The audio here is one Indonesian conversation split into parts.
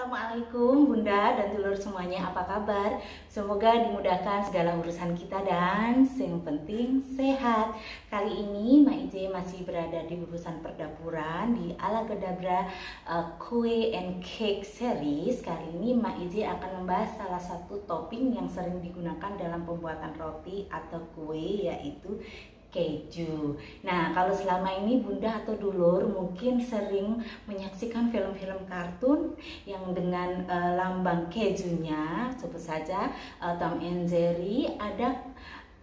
Assalamualaikum Bunda dan Dulur semuanya, apa kabar? Semoga dimudahkan segala urusan kita dan yang penting sehat. Kali ini Mak Ije masih berada di urusan perdapuran di Ala Kedabra Kue and Cake Series. Kali ini Mak Ije akan membahas salah satu topping yang sering digunakan dalam pembuatan roti atau kue, yaitu keju. Nah, kalau selama ini Bunda atau Dulur mungkin sering menyaksikan film-film kartun yang dengan lambang kejunya, sebut saja Tom and Jerry. Ada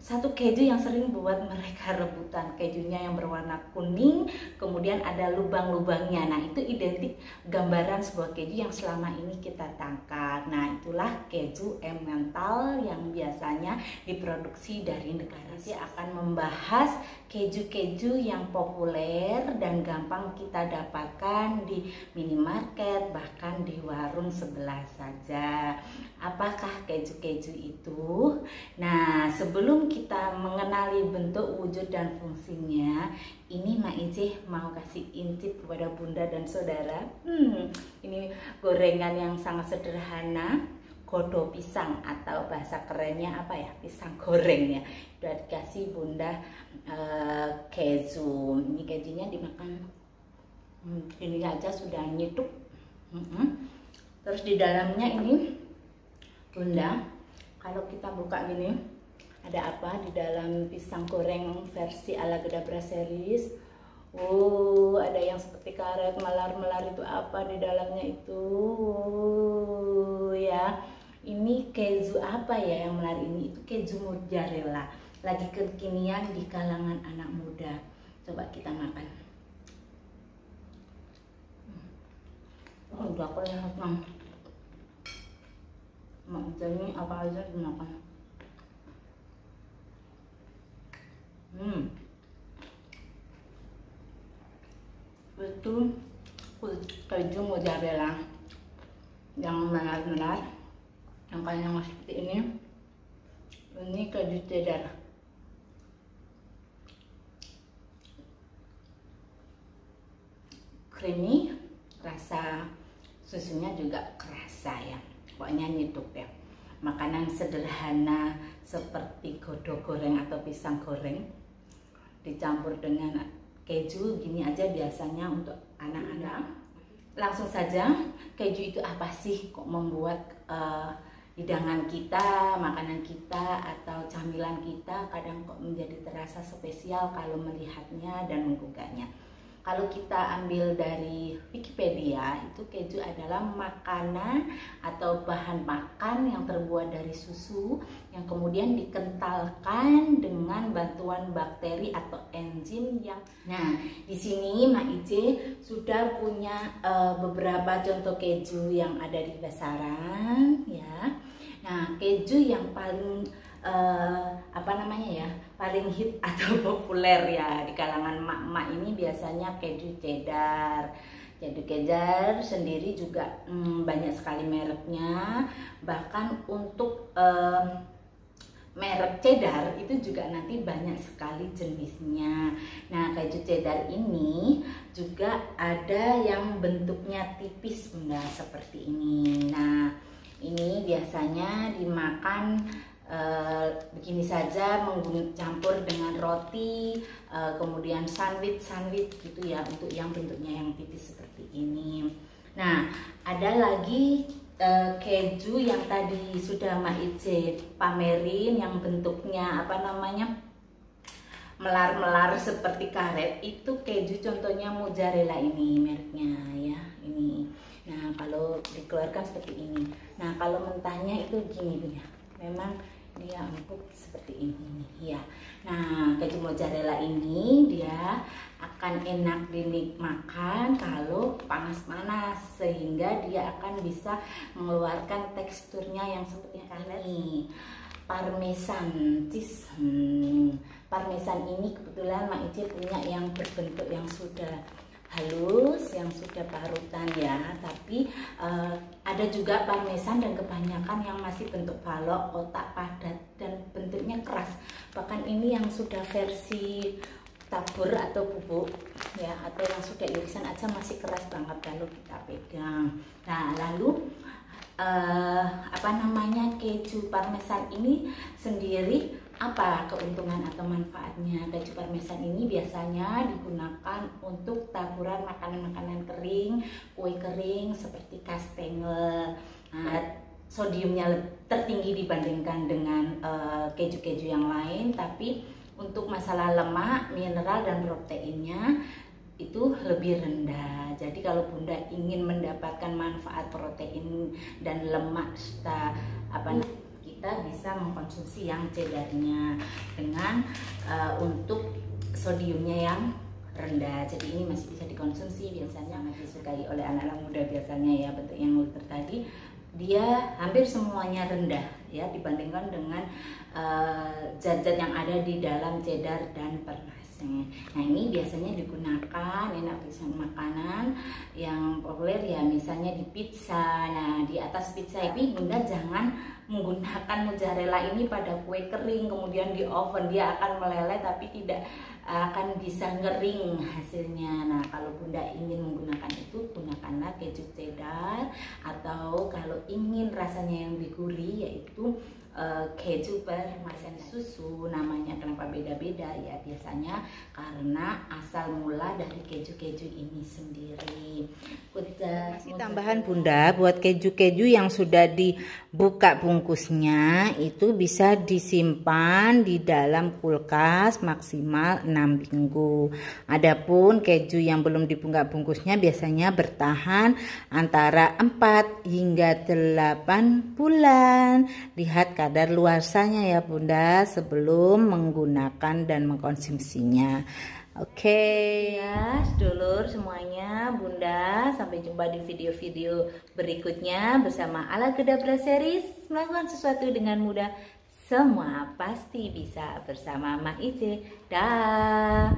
satu keju yang sering buat mereka rebutan, kejunya yang berwarna kuning, kemudian ada lubang-lubangnya. Nah, itu identik gambaran sebuah keju yang selama ini kita tangkap. Nah, itulah keju Emmental yang biasanya diproduksi dari negara. Dia akan membahas keju-keju yang populer dan gampang kita dapatkan di minimarket, bahkan di warung sebelah saja. Apakah keju-keju itu? Nah, sebelum kita mengenali bentuk, wujud, dan fungsinya, ini Mak Ije mau kasih intip kepada Bunda dan Saudara. Ini gorengan yang sangat sederhana, godo pisang atau bahasa kerennya apa ya, pisang goreng ya. Udah dikasih Bunda keju. Ini kejunya dimakan ini aja sudah nyituk. Terus di dalamnya ini Bunda, kalau kita buka gini, ada apa di dalam pisang goreng versi Ala Kedabra series? Oh, ada yang seperti karet melar-melar, itu apa di dalamnya itu? Ya, ini keju apa ya yang melar ini? Itu keju mozzarella, lagi kekinian di kalangan anak muda. Coba kita makan. Oh, udah kelihatan. Jadi apa aja dimakan. Itu keju mozzarella yang melar-melar, yang kayak seperti ini. Ini keju cheddar. Creamy, rasa susunya juga kerasa ya. Pokoknya nyituk ya. Makanan sederhana seperti godok goreng atau pisang goreng dicampur dengan keju gini aja biasanya untuk anak-anak. Langsung saja, keju itu apa sih kok membuat hidangan kita, makanan kita atau camilan kita kadang kok menjadi terasa spesial kalau melihatnya dan menggugahnya. Kalau kita ambil dari Wikipedia, itu keju adalah makanan atau bahan makan yang terbuat dari susu yang kemudian dikentalkan dengan bantuan bakteri atau enzim yang. Nah, di sini Mak Ije sudah punya beberapa contoh keju yang ada di pasaran ya. Nah, keju yang paling paling hit atau populer ya di kalangan mak-mak ini biasanya keju cheddar. Keju cheddar sendiri juga banyak sekali mereknya. Bahkan untuk merek cheddar itu juga nanti banyak sekali jenisnya. Nah, keju cheddar ini juga ada yang bentuknya tipis Bunda, seperti ini. Nah, ini biasanya dimakan begini saja, campur dengan roti, kemudian sandwich gitu ya, untuk yang bentuknya yang tipis seperti ini. Nah, ada lagi keju yang tadi sudah Mak Ije pamerin yang bentuknya melar-melar seperti karet. Itu keju contohnya mozzarella, ini mereknya ya, ini. Nah, kalau dikeluarkan seperti ini. Nah, kalau mentahnya itu gini punya, memang dia empuk seperti ini ya. Nah, keju mozzarella ini dia akan enak dinikmakan kalau panas-panas, sehingga dia akan bisa mengeluarkan teksturnya yang seperti ini. Parmesan cheese. Parmesan ini kebetulan Mak Ije punya yang berbentuk yang sudah halus, yang sudah parutan ya, tapi ada juga parmesan dan kebanyakan yang masih bentuk balok, kotak padat dan bentuknya keras. Bahkan ini yang sudah versi tabur atau bubuk ya, atau yang sudah irisan aja masih keras banget kalau kita pegang. Nah, lalu apa namanya, keju parmesan ini sendiri apa keuntungan atau manfaatnya? Keju parmesan ini biasanya digunakan untuk taburan makanan-makanan kering, kue kering seperti kastengel. Nah, sodiumnya tertinggi dibandingkan dengan keju-keju yang lain, tapi untuk masalah lemak, mineral dan proteinnya itu lebih rendah. Jadi kalau Bunda ingin mendapatkan manfaat protein dan lemak serta kita bisa mengkonsumsi yang cheddarnya dengan untuk sodiumnya yang rendah. Jadi ini masih bisa dikonsumsi, biasanya masih disukai oleh anak-anak muda biasanya ya, bentuk yang liter tadi dia hampir semuanya rendah ya dibandingkan dengan zat-zat yang ada di dalam cheddar dan pernasnya. Nah ini biasanya digunakan lapisan makanan yang populer ya, misalnya di pizza. Nah di atas pizza ini Bunda jangan menggunakan mozzarella ini pada kue kering kemudian di oven, dia akan meleleh tapi tidak akan bisa ngering hasilnya. Nah kalau Bunda ingin menggunakan itu, gunakanlah keju cheddar, atau kalau ingin rasanya yang lebih gurih yaitu keju parmesan susu. Namanya kenapa beda-beda ya, biasanya karena asal mula dari keju-keju ini sendiri. Tambahan Bunda, buat keju-keju yang sudah dibuka bungkusnya itu bisa disimpan di dalam kulkas maksimal 6 minggu. Adapun keju yang belum dibuka bungkusnya biasanya bertahan antara 4 hingga 8 bulan. Lihat kadar luarsanya ya Bunda sebelum menggunakan dan mengkonsumsinya. Oke ya sedulur semuanya, Bunda sampai jumpa di video-video berikutnya bersama Ala Kedabra Series. Melakukan sesuatu dengan mudah, semua pasti bisa bersama Mak Ice. Dah.